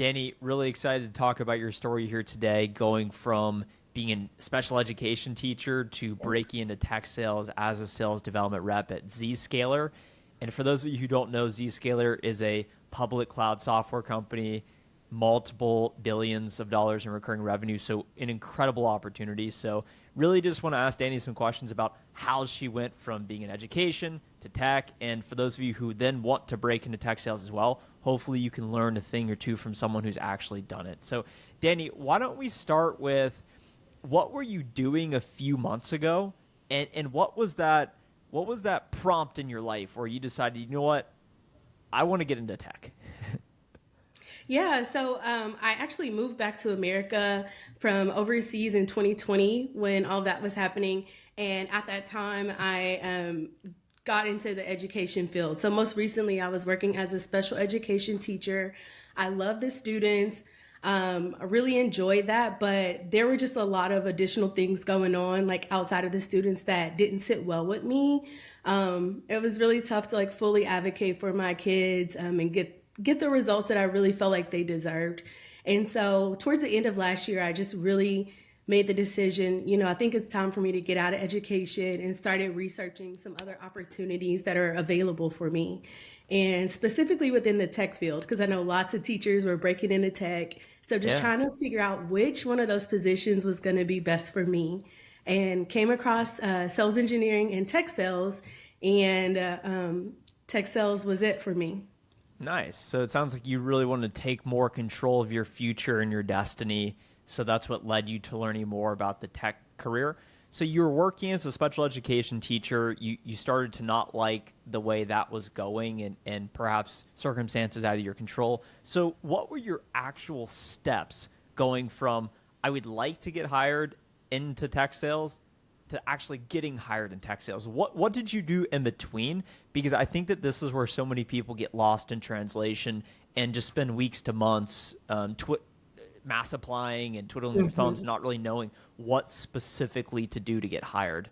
Danny, really excited to talk about your story here today, going from being a special education teacher to breaking into tech sales as a sales development rep at Zscaler. And for those of you who don't know, Zscaler is a public cloud software company, multiple billions of dollars in recurring revenue. So an incredible opportunity. So really just want to ask Danny some questions about how she went from being in education to tech. And for those of you who then want to break into tech sales as well, hopefully you can learn a thing or two from someone who's actually done it. So Danny, why don't we start with what were you doing a few months ago? And what was that prompt in your life where you decided, you know what, I want to get into tech? Yeah, so I actually moved back to America from overseas in 2020 when all that was happening. And at that time, I got into the education field. So most recently, I was working as a special education teacher. I love the students. I really enjoyed that, but there were just a lot of additional things going on, like outside of the students that didn't sit well with me. It was really tough to like fully advocate for my kids and get the results that I really felt like they deserved. And so towards the end of last year, I just really made the decision, I think it's time for me to get out of education and started researching some other opportunities that are available for me. And specifically within the tech field, because I know lots of teachers were breaking into tech. So just Yeah. trying to figure out which one of those positions was going to be best for me. And came across sales engineering and tech sales, and tech sales was it for me. Nice. So it sounds like you really want to take more control of your future and your destiny. So that's what led you to learning more about the tech career. So you were working as a special education teacher. You started to not like the way that was going and perhaps circumstances out of your control. So what were your actual steps going from I would like to get hired into tech sales to actually getting hired in tech sales? What did you do in between? Because I think that this is where so many people get lost in translation and just spend weeks to months mass applying and twiddling their thumbs and not really knowing what specifically to do to get hired.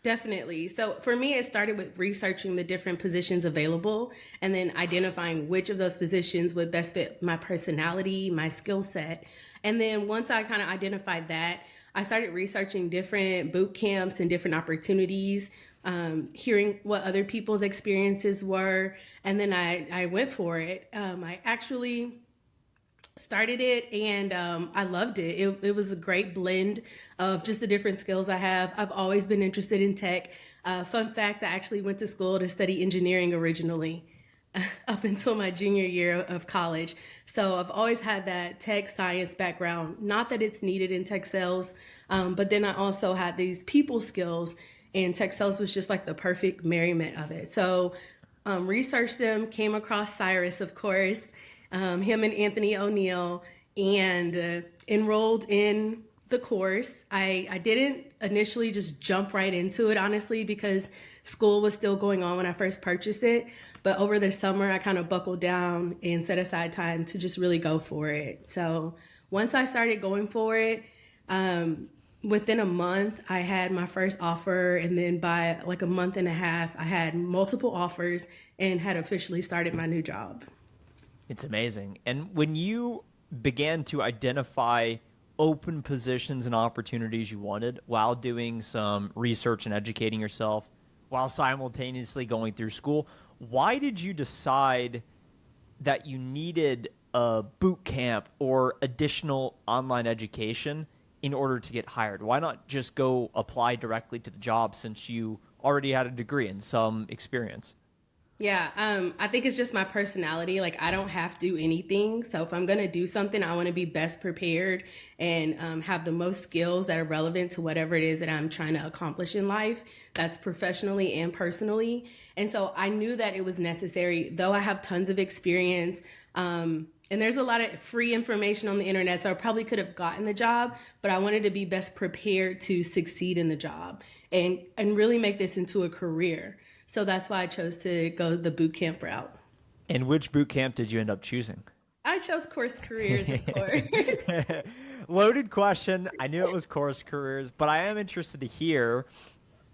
Definitely. So for me, it started with researching the different positions available and then identifying which of those positions would best fit my personality, my skill set. And then once I kind of identified that, I started researching different boot camps and different opportunities, hearing what other people's experiences were. And then I went for it. I actually started it and I loved it. It was a great blend of just the different skills I have. I've always been interested in tech. Fun fact, I actually went to school to study engineering originally up until my junior year of college. So I've always had that tech science background. Not that it's needed in tech sales, but then I also had these people skills, and tech sales was just like the perfect merriment of it. So researched them, came across Cyrus, of course, him and Anthony O'Neill, and enrolled in the course. I didn't initially just jump right into it, honestly, because school was still going on when I first purchased it. But over the summer, I kind of buckled down and set aside time to just really go for it. So once I started going for it, within a month, I had my first offer. And then by like a month and a half, I had multiple offers and had officially started my new job. It's amazing. And when you began to identify open positions and opportunities you wanted while doing some research and educating yourself, while simultaneously going through school, why did you decide that you needed a boot camp or additional online education in order to get hired? Why not just go apply directly to the job since you already had a degree and some experience? Yeah, I think it's just my personality. Like, I don't have to do anything. So if I'm going to do something, I want to be best prepared and have the most skills that are relevant to whatever it is that I'm trying to accomplish in life. That's professionally and personally. And so I knew that it was necessary, though I have tons of experience. And there's a lot of free information on the internet. So I probably could have gotten the job, but I wanted to be best prepared to succeed in the job and really make this into a career. So that's why I chose to go the boot camp route. And which boot camp did you end up choosing? I chose course careers, of course. Loaded question. I knew it was course careers, but I am interested to hear,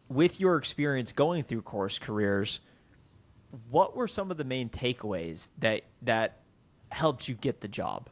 with your experience going through course careers, what were some of the main takeaways that helped you get the job?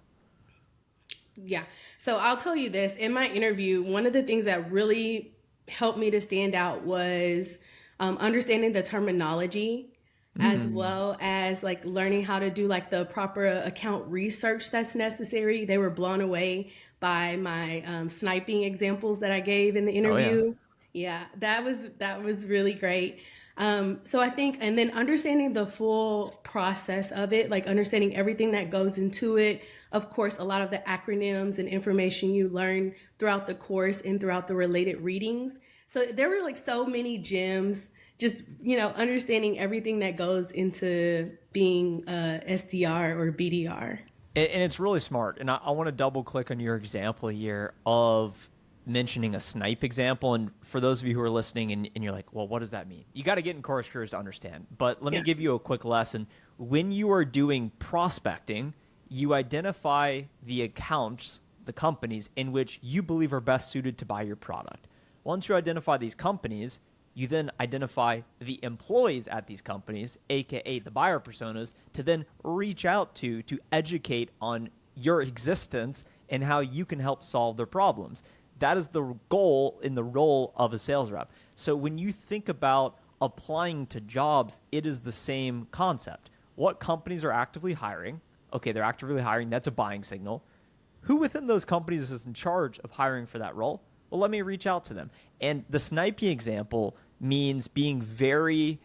Yeah. So I'll tell you this. In my interview, one of the things that really helped me to stand out was understanding the terminology, as Mm. well as like learning how to do like the proper account research that's necessary. They were blown away by my sniping examples that I gave in the Oh yeah. interview. Yeah, that was really great. So I think, and then understanding the full process of it, like understanding everything that goes into it. Of course, a lot of the acronyms and information you learn throughout the course and throughout the related readings. So there were like so many gems, just, understanding everything that goes into being a SDR or BDR. And it's really smart. And I want to double click on your example here of mentioning a snipe example. And for those of you who are listening and you're like, well, what does that mean? You got to get in course careers to understand. But let me Yeah. give you a quick lesson. When you are doing prospecting, you identify the accounts, the companies in which you believe are best suited to buy your product. Once you identify these companies, you then identify the employees at these companies, aka the buyer personas, to then reach out to educate on your existence and how you can help solve their problems. That is the goal in the role of a sales rep. So when you think about applying to jobs, it is the same concept. What companies are actively hiring? Okay, they're actively hiring. That's a buying signal. Who within those companies is in charge of hiring for that role? Well, let me reach out to them. And the sniping example means being very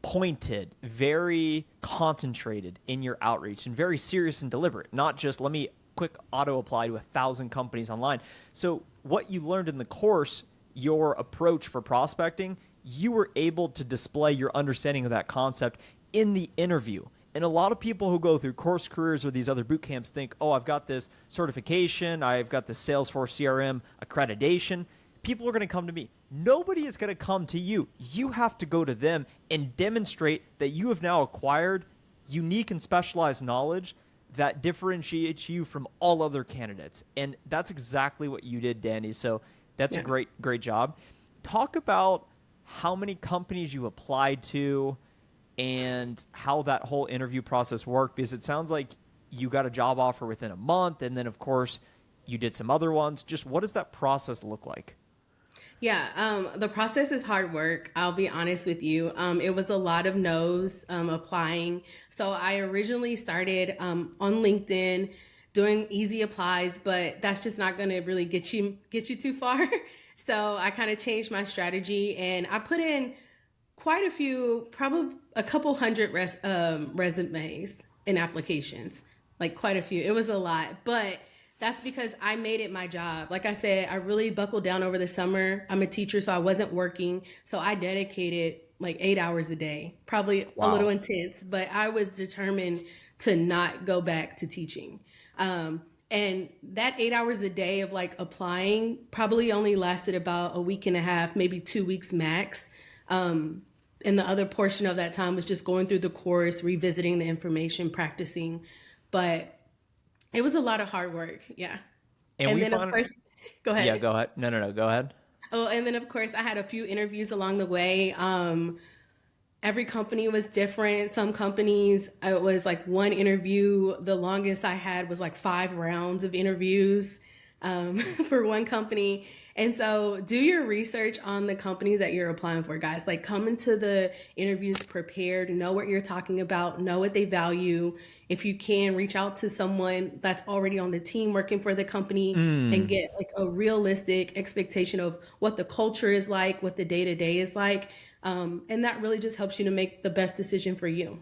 pointed, very concentrated in your outreach, and very serious and deliberate, not just let me quick auto apply to 1,000 companies online. So, what you learned in the course, your approach for prospecting, you were able to display your understanding of that concept in the interview. And a lot of people who go through course careers or these other boot camps think, oh, I've got this certification, I've got this Salesforce CRM accreditation. People are going to come to me. Nobody is going to come to you. You have to go to them and demonstrate that you have now acquired unique and specialized knowledge that differentiates you from all other candidates. And that's exactly what you did, Danny. So that's a Yeah. great job. Talk about how many companies you applied to and how that whole interview process worked, because it sounds like you got a job offer within a month, and then of course you did some other ones. Just what does that process look like? Yeah, the process is hard work. I'll be honest with you. It was a lot of no's applying. So I originally started on LinkedIn doing easy applies, but that's just not going to really get you too far. So I kind of changed my strategy and I put in quite a few, probably a couple hundred resumes and applications, like quite a few. It was a lot, but that's because I made it my job. Like I said, I really buckled down over the summer. I'm a teacher, so I wasn't working. So I dedicated like 8 hours a day, probably a little Wow. intense, but I was determined to not go back to teaching. And that 8 hours a day of like applying probably only lasted about a week and a half, maybe 2 weeks max. And the other portion of that time was just going through the course, revisiting the information, practicing. But it was a lot of hard work. Yeah. And And we then, of found, course, go yeah, ahead. go ahead. No, go ahead. Oh, and then, of course, I had a few interviews along the way. Every company was different. Some companies, it was like one interview. The longest I had was like 5 rounds of interviews for one company. And so do your research on the companies that you're applying for, guys. Like come into the interviews prepared, know what you're talking about, know what they value. If you can, reach out to someone that's already on the team working for the company and Mm. get like a realistic expectation of what the culture is like, what the day to day is like. And that really just helps you to make the best decision for you.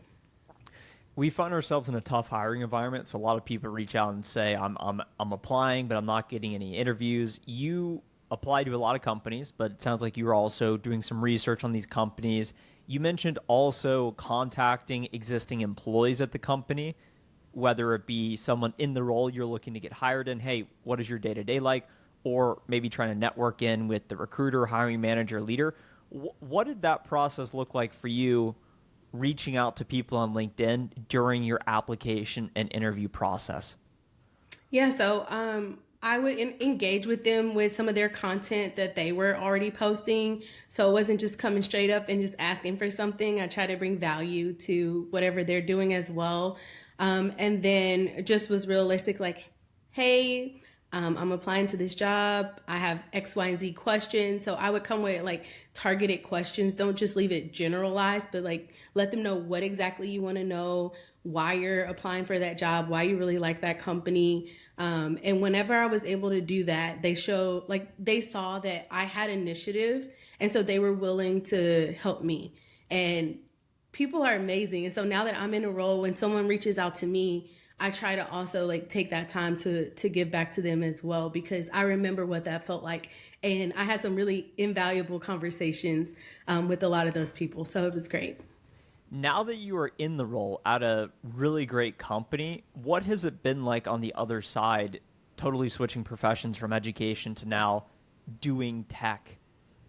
We find ourselves in a tough hiring environment, so a lot of people reach out and say, I'm applying, but I'm not getting any interviews." You apply to a lot of companies, but it sounds like you were also doing some research on these companies. You mentioned also contacting existing employees at the company, whether it be someone in the role you're looking to get hired in. Hey, what is your day to day like? Or maybe trying to network in with the recruiter, hiring manager, leader. What did that process look like for you, reaching out to people on LinkedIn during your application and interview process? Yeah, so I would engage with them with some of their content that they were already posting. So it wasn't just coming straight up and just asking for something. I try to bring value to whatever they're doing as well. And then just was realistic, like, hey, I'm applying to this job. I have X, Y, and Z questions. So I would come with like targeted questions. Don't just leave it generalized, but like let them know what exactly you want to know, why you're applying for that job, why you really like that company. And whenever I was able to do that, they saw that I had initiative. And so they were willing to help me. And people are amazing. And so now that I'm in a role, when someone reaches out to me, I try to also like take that time to give back to them as well, because I remember what that felt like, and I had some really invaluable conversations with a lot of those people. So it was great. Now that you are in the role at a really great company, what has it been like on the other side, totally switching professions from education to now doing tech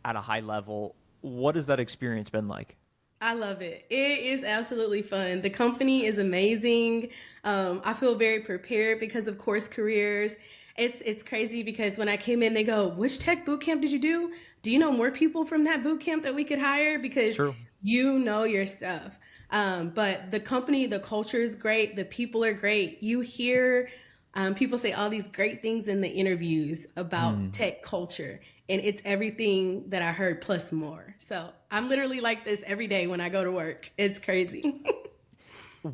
at a high level? What has that experience been like? I love it. It is absolutely fun. The company is amazing. I feel very prepared because of course careers. It's crazy because when I came in, they go, "Which tech boot camp did you do? Do you know more people from that boot camp that we could hire? It's Because true. you know your stuff." But the company, the culture is great. The people are great. You hear people say all these great things in the interviews about Mm. tech culture, and it's everything that I heard plus more. So I'm literally like this every day when I go to work. It's crazy.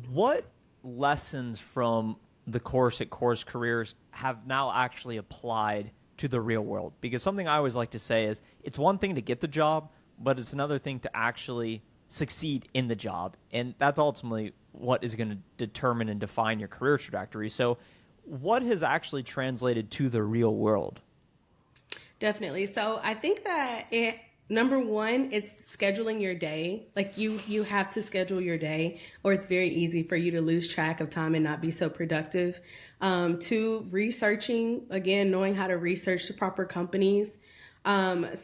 What lessons from the course at Course Careers have now actually applied to the real world? Because something I always like to say is it's one thing to get the job, but it's another thing to actually succeed in the job. And that's ultimately what is going to determine and define your career trajectory. So, what has actually translated to the real world? Definitely. So I think that number one, it's scheduling your day. Like you have to schedule your day, or it's very easy for you to lose track of time and not be so productive. Two, researching again, knowing how to research the proper companies.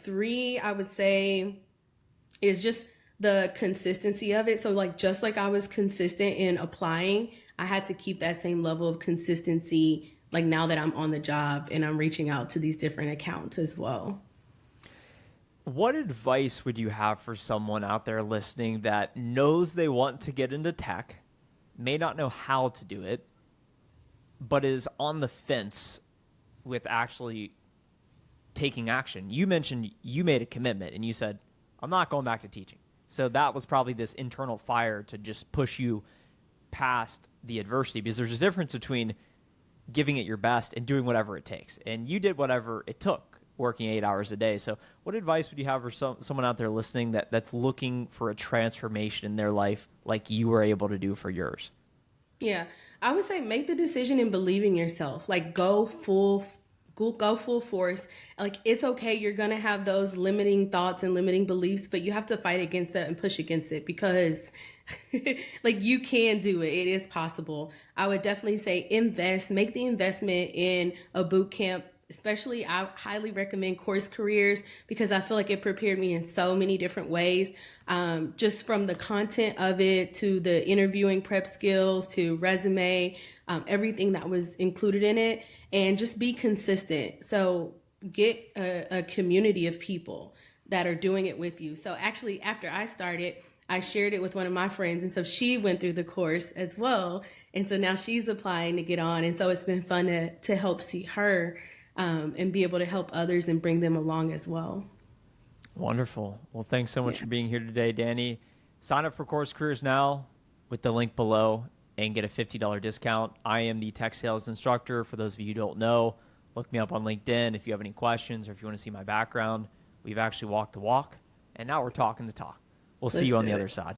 Three, I would say is just the consistency of it. So like just like I was consistent in applying, I had to keep that same level of consistency like now that I'm on the job and I'm reaching out to these different accounts as well. What advice would you have for someone out there listening that knows they want to get into tech, may not know how to do it, but is on the fence with actually taking action? You mentioned you made a commitment and you said, I'm not going back to teaching. So that was probably this internal fire to just push you past the adversity, because there's a difference between giving it your best and doing whatever it takes. And you did whatever it took, working 8 hours a day. So what advice would you have for someone out there listening that's looking for a transformation in their life like you were able to do for yours? Yeah, I would say make the decision and believe in yourself. Like go full force. Like it's okay. You're gonna have those limiting thoughts and limiting beliefs, but you have to fight against it and push against it because, like you can do it. It is possible. I would definitely say invest. Make the investment in a boot camp. Especially, I highly recommend Course Careers because I feel like it prepared me in so many different ways. Just from the content of it to the interviewing prep skills to resume, everything that was included in it, and just be consistent. So get a community of people that are doing it with you. So actually, after I started, I shared it with one of my friends, and so she went through the course as well, and so now she's applying to get on, and so it's been fun to help see her and be able to help others and bring them along as well. Wonderful. Well, thanks so much Yeah. for being here today, Danny. Sign up for Course Careers now with the link below and get a $50 discount. I am the tech sales instructor. For those of you who don't know, look me up on LinkedIn if you have any questions or if you want to see my background. We've actually walked the walk, and now we're talking the talk. We'll see Let's you on do the it. other side.